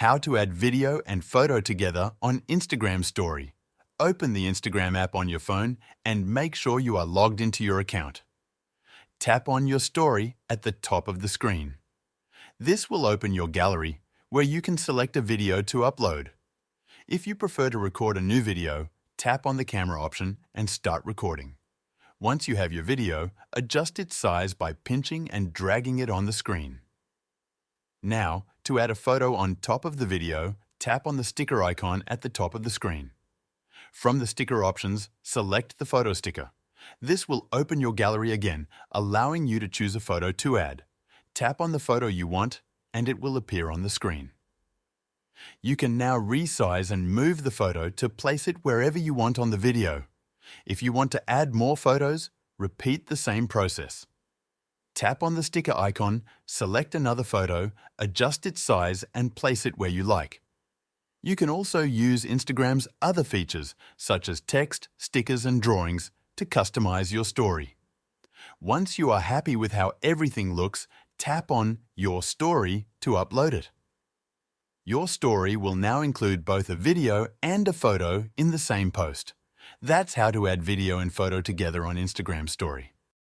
How to add video and photo together on Instagram Story. Open the Instagram app on your phone and make sure you are logged into your account. Tap on your story at the top of the screen. This will open your gallery, where you can select a video to upload. If you prefer to record a new video, tap on the camera option and start recording. Once you have your video, adjust its size by pinching and dragging it on the screen. Now, to add a photo on top of the video, tap on the sticker icon at the top of the screen. From the sticker options, select the photo sticker. This will open your gallery again, allowing you to choose a photo to add. Tap on the photo you want, and it will appear on the screen. You can now resize and move the photo to place it wherever you want on the video. If you want to add more photos, repeat the same process. Tap on the sticker icon, select another photo, adjust its size and place it where you like. You can also use Instagram's other features, such as text, stickers and drawings, to customize your story. Once you are happy with how everything looks, tap on Your Story to upload it. Your story will now include both a video and a photo in the same post. That's how to add video and photo together on Instagram Story.